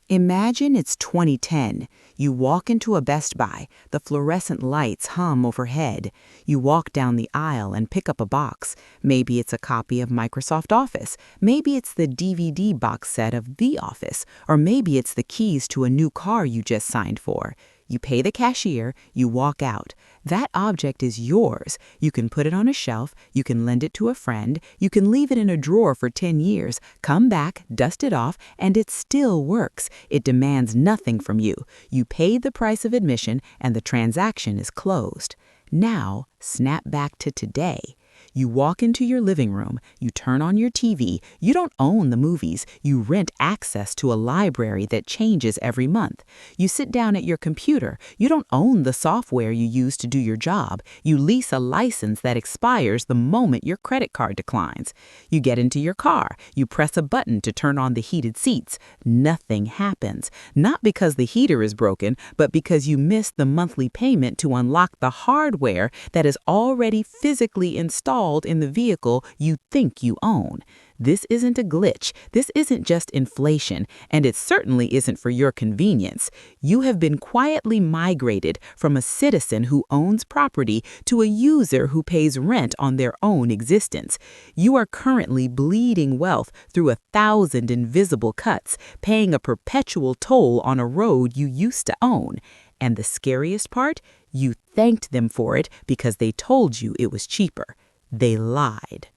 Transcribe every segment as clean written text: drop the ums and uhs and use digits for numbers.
Imagine it's 2010. You walk into a Best Buy. The fluorescent lights hum overhead. You walk down the aisle and pick up a box. Maybe it's a copy of Microsoft Office. Maybe it's the DVD box set of The Office. Or maybe it's the keys to a new car you just signed for. You pay the cashier, you walk out. That object is yours. You can put it on a shelf, you can lend it to a friend, you can leave it in a drawer for 10 years, come back, dust it off, and it still works. It demands nothing from you. You paid the price of admission and the transaction is closed. Now, snap back to today. You walk into your living room, you turn on your TV, you don't own the movies, you rent access to a library that changes every month. You sit down at your computer, you don't own the software you use to do your job, you lease a license that expires the moment your credit card declines. You get into your car, you press a button to turn on the heated seats. Nothing happens, not because the heater is broken, but because you missed the monthly payment to unlock the hardware that is already physically installed in the vehicle you think you own. This isn't a glitch. This isn't just inflation, and it certainly isn't for your convenience. You have been quietly migrated from a citizen who owns property to a user who pays rent on their own existence. You are currently bleeding wealth through 1,000 invisible cuts, paying a perpetual toll on a road you used to own. And the scariest part? You thanked them for it because they told you it was cheaper. They lied.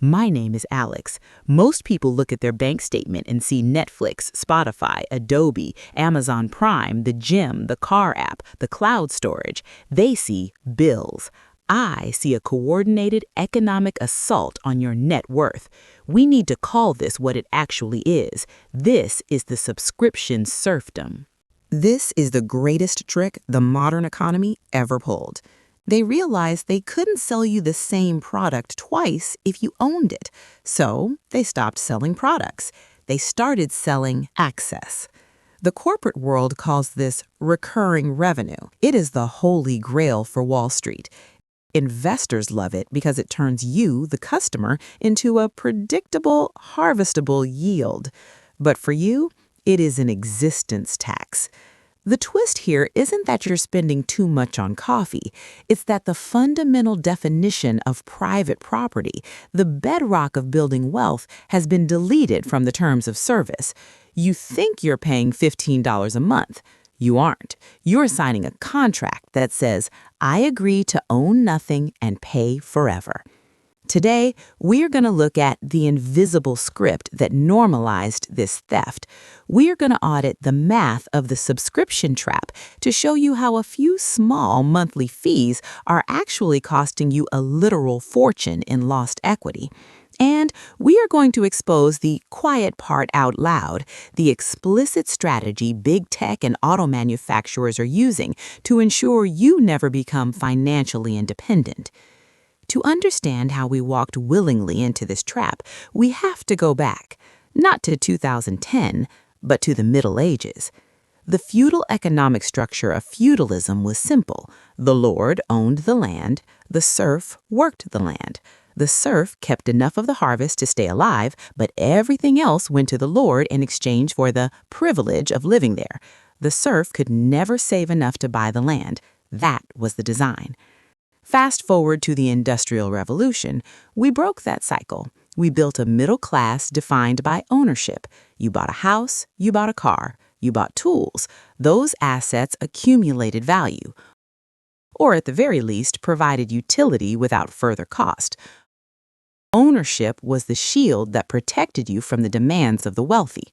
My name is Alex. Most people look at their bank statement and see Netflix, Spotify, Adobe, Amazon Prime, the gym, the car app, the cloud storage. They see bills. I see a coordinated economic assault on your net worth. We need to call this what it actually is. This is the subscription serfdom. This is the greatest trick the modern economy ever pulled. They realized they couldn't sell you the same product twice if you owned it. So they stopped selling products. They started selling access. The corporate world calls this recurring revenue. It is the holy grail for Wall Street. Investors love it because it turns you, the customer, into a predictable, harvestable yield. But for you, it is an existence tax. The twist here isn't that you're spending too much on coffee. It's that the fundamental definition of private property, the bedrock of building wealth, has been deleted from the terms of service. You think you're paying $15 a month. You aren't. You're signing a contract that says, I agree to own nothing and pay forever. Today, we're going to look at the invisible script that normalized this theft. We're going to audit the math of the subscription trap to show you how a few small monthly fees are actually costing you a literal fortune in lost equity. And we are going to expose the quiet part out loud, the explicit strategy big tech and auto manufacturers are using to ensure you never become financially independent. To understand how we walked willingly into this trap, we have to go back, not to 2010, but to the Middle Ages. The feudal economic structure of feudalism was simple. The lord owned the land, the serf worked the land. The serf kept enough of the harvest to stay alive, but everything else went to the lord in exchange for the privilege of living there. The serf could never save enough to buy the land. That was the design. Fast forward to the Industrial Revolution, we broke that cycle. We built a middle class defined by ownership. You bought a house, you bought a car, you bought tools. Those assets accumulated value, or at the very least, provided utility without further cost. Ownership was the shield that protected you from the demands of the wealthy.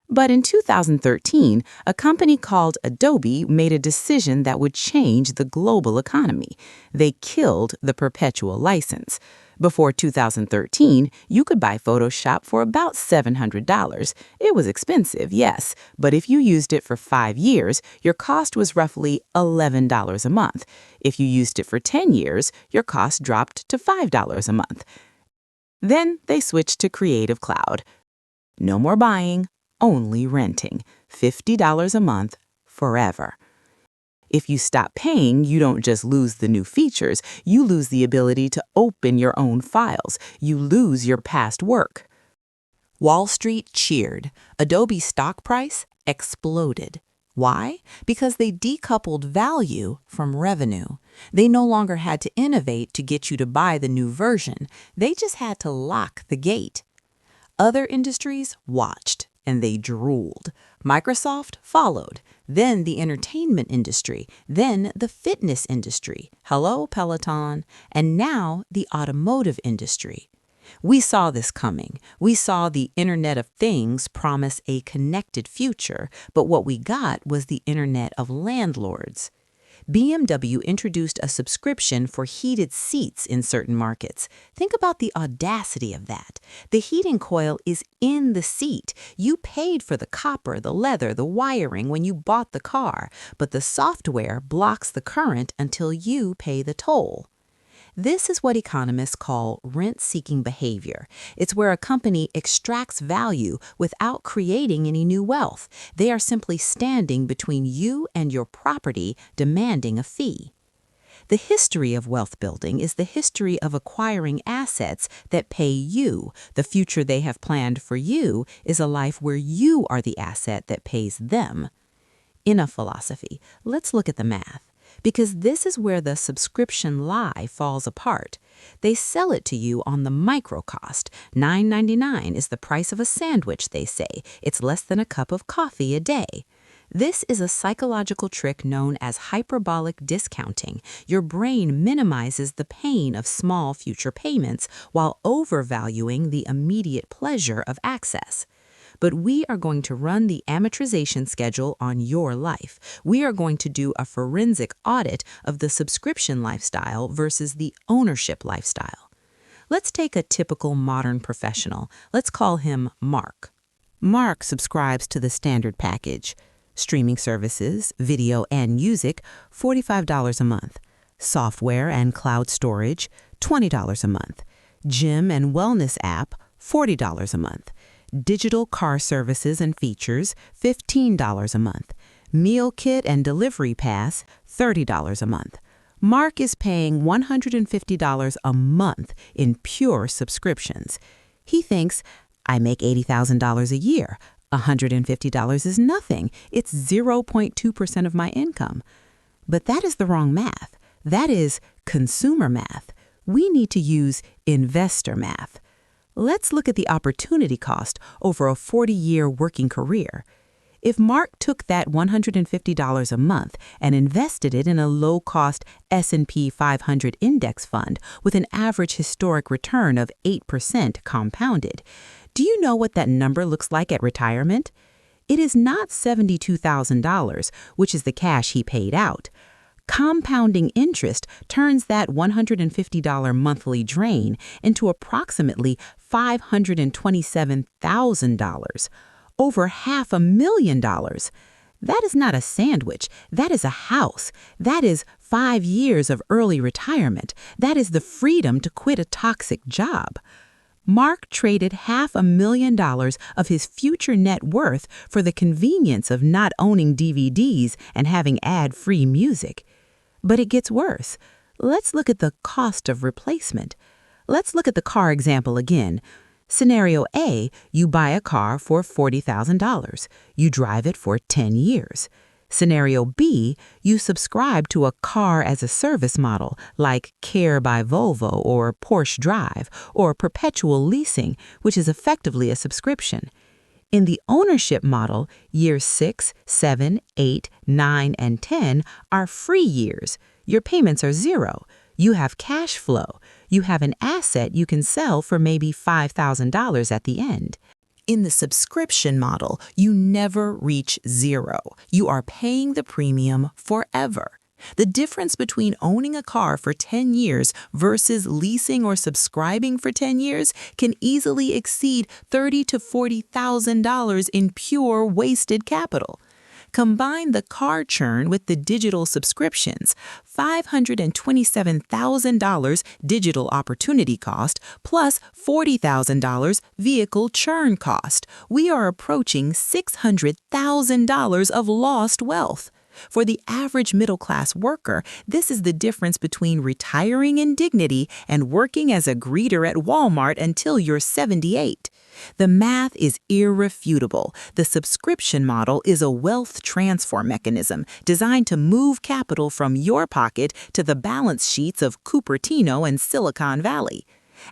But in 2013, a company called Adobe made a decision that would change the global economy. They killed the perpetual license. Before 2013, you could buy Photoshop for about $700. It was expensive, yes, but if you used it for 5 years, your cost was roughly $11 a month. If you used it for 10 years, your cost dropped to $5 a month. Then they switched to Creative Cloud. No more buying. Only renting, $50 a month, forever. If you stop paying, you don't just lose the new features, you lose the ability to open your own files. You lose your past work. Wall Street cheered. Adobe's stock price exploded. Why? Because they decoupled value from revenue. They no longer had to innovate to get you to buy the new version. They just had to lock the gate. Other industries watched, and they drooled. Microsoft followed, then the entertainment industry, then the fitness industry, hello Peloton, and now the automotive industry. We saw this coming. We saw the Internet of Things promise a connected future, but what we got was the Internet of Landlords. BMW introduced a subscription for heated seats in certain markets. Think about the audacity of that. The heating coil is in the seat. You paid for the copper, the leather, the wiring when you bought the car, but the software blocks the current until you pay the toll. This is what economists call rent-seeking behavior. It's where a company extracts value without creating any new wealth. They are simply standing between you and your property, demanding a fee. The history of wealth building is the history of acquiring assets that pay you. The future they have planned for you is a life where you are the asset that pays them. Enough philosophy. Let's look at the math. Because this is where the subscription lie falls apart. They sell it to you on the micro cost. $9.99 is the price of a sandwich, they say. It's less than a cup of coffee a day. This is a psychological trick known as hyperbolic discounting. Your brain minimizes the pain of small future payments while overvaluing the immediate pleasure of access. But we are going to run the amortization schedule on your life. We are going to do a forensic audit of the subscription lifestyle versus the ownership lifestyle. Let's take a typical modern professional. Let's call him Mark. Mark subscribes to the standard package. Streaming services, video and music, $45 a month. Software and cloud storage, $20 a month. Gym and wellness app, $40 a month. Digital car services and features, $15 a month. Meal kit and delivery pass, $30 a month. Mark is paying $150 a month in pure subscriptions. He thinks, I make $80,000 a year. $150 is nothing. It's 0.2% of my income. But that is the wrong math. That is consumer math. We need to use investor math. Let's look at the opportunity cost over a 40-year working career. If Mark took that $150 a month and invested it in a low-cost S&P 500 index fund with an average historic return of 8% compounded, do you know what that number looks like at retirement? It is not $72,000, which is the cash he paid out. Compounding interest turns that $150 monthly drain into approximately $527,000, over $500,000. That is not a sandwich. That is a house. That is 5 years of early retirement. That is the freedom to quit a toxic job. Mark traded $500,000 of his future net worth for the convenience of not owning DVDs and having ad-free music. But it gets worse. Let's look at the cost of replacement. Let's look at the car example again. Scenario A, you buy a car for $40,000. You drive it for 10 years. Scenario B, you subscribe to a car as a service model like Care by Volvo or Porsche Drive or perpetual leasing, which is effectively a subscription. In the ownership model, years 6, 7, 8, 9, and 10 are free years. Your payments are zero. You have cash flow. You have an asset you can sell for maybe $5,000 at the end. In the subscription model, you never reach zero. You are paying the premium forever. The difference between owning a car for 10 years versus leasing or subscribing for 10 years can easily exceed $30,000 to $40,000 in pure wasted capital. Combine the car churn with the digital subscriptions, $527,000 digital opportunity cost plus $40,000 vehicle churn cost. We are approaching $600,000 of lost wealth. For the average middle-class worker, this is the difference between retiring in dignity and working as a greeter at Walmart until you're 78. The math is irrefutable. The subscription model is a wealth transfer mechanism designed to move capital from your pocket to the balance sheets of Cupertino and Silicon Valley.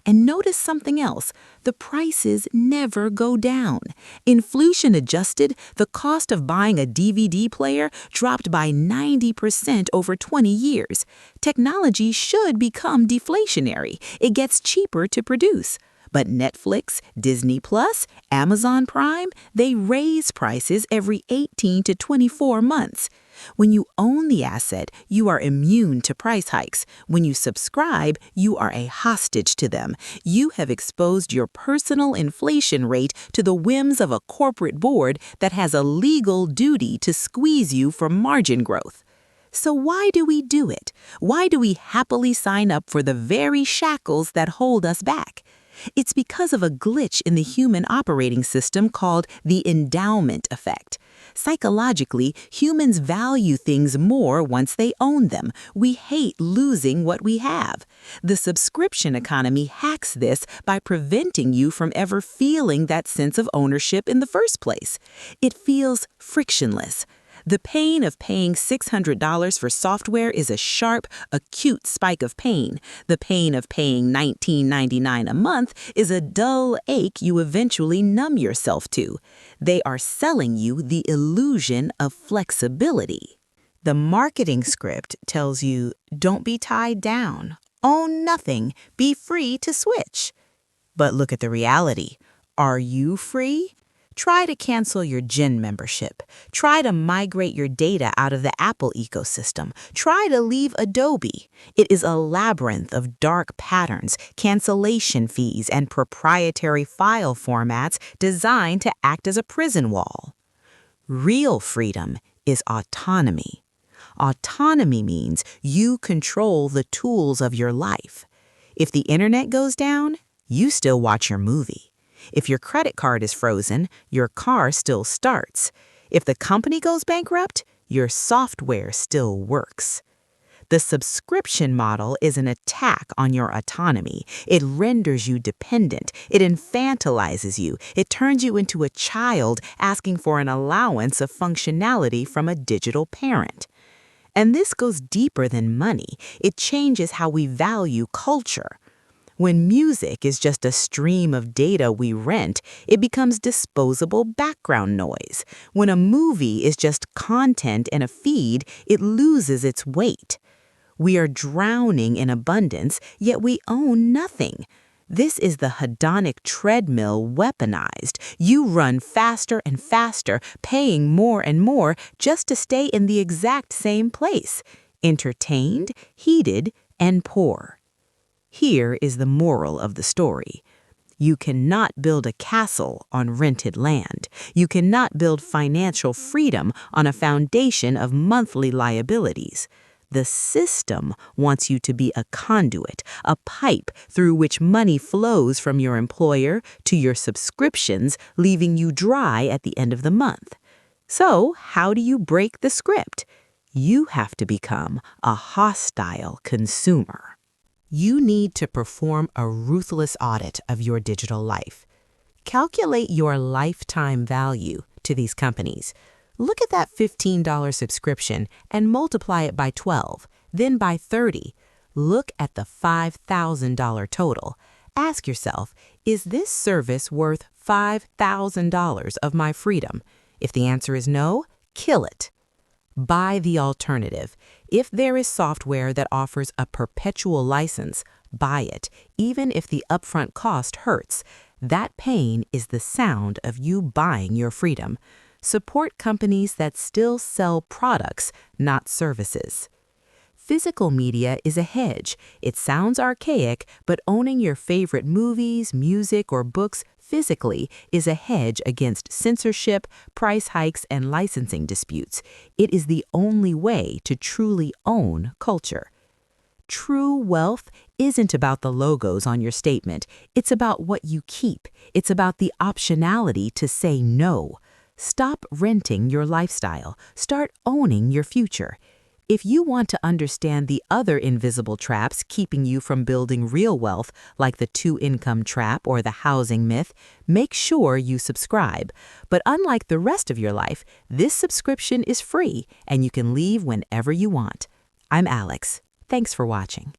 And notice something else. The prices never go down. Inflation adjusted, the cost of buying a DVD player dropped by 90% over 20 years. Technology should become deflationary. It gets cheaper to produce. But Netflix, Disney Plus, Amazon Prime, they raise prices every 18 to 24 months. When you own the asset, you are immune to price hikes. When you subscribe, you are a hostage to them. You have exposed your personal inflation rate to the whims of a corporate board that has a legal duty to squeeze you for margin growth. So why do we do it? Why do we happily sign up for the very shackles that hold us back? It's because of a glitch in the human operating system called the Endowment Effect. Psychologically, humans value things more once they own them. We hate losing what we have. The subscription economy hacks this by preventing you from ever feeling that sense of ownership in the first place. It feels frictionless. The pain of paying $600 for software is a sharp, acute spike of pain. The pain of paying $19.99 a month is a dull ache you eventually numb yourself to. They are selling you the illusion of flexibility. The marketing script tells you, don't be tied down, own nothing, be free to switch. But look at the reality. Are you free? Try to cancel your gym membership. Try to migrate your data out of the Apple ecosystem. Try to leave Adobe. It is a labyrinth of dark patterns, cancellation fees, and proprietary file formats designed to act as a prison wall. Real freedom is autonomy. Autonomy means you control the tools of your life. If the internet goes down, you still watch your movie. If your credit card is frozen, your car still starts. If the company goes bankrupt, your software still works. The subscription model is an attack on your autonomy. It renders you dependent. It infantilizes you. It turns you into a child asking for an allowance of functionality from a digital parent. And this goes deeper than money. It changes how we value culture. When music is just a stream of data we rent, it becomes disposable background noise. When a movie is just content in a feed, it loses its weight. We are drowning in abundance, yet we own nothing. This is the hedonic treadmill weaponized. You run faster and faster, paying more and more just to stay in the exact same place, entertained, heated, and poor. Here is the moral of the story. You cannot build a castle on rented land. You cannot build financial freedom on a foundation of monthly liabilities. The system wants you to be a conduit, a pipe through which money flows from your employer to your subscriptions, leaving you dry at the end of the month. So, how do you break the script? You have to become a hostile consumer. You need to perform a ruthless audit of your digital life. Calculate your lifetime value to these companies. Look at that $15 subscription and multiply it by 12, then by 30. Look at the $5,000 total. Ask yourself, is this service worth $5,000 of my freedom? If the answer is no, kill it. Buy the alternative. If there is software that offers a perpetual license, buy it, even if the upfront cost hurts. That pain is the sound of you buying your freedom. Support companies that still sell products, not services. Physical media is a hedge. It sounds archaic, but owning your favorite movies, music, or books physically is a hedge against censorship, price hikes, and licensing disputes. It is the only way to truly own culture. True wealth isn't about the logos on your statement. It's about what you keep. It's about the optionality to say no. Stop renting your lifestyle. Start owning your future. If you want to understand the other invisible traps keeping you from building real wealth, like the two-income trap or the housing myth, make sure you subscribe. But unlike the rest of your life, this subscription is free and you can leave whenever you want. I'm Alex. Thanks for watching.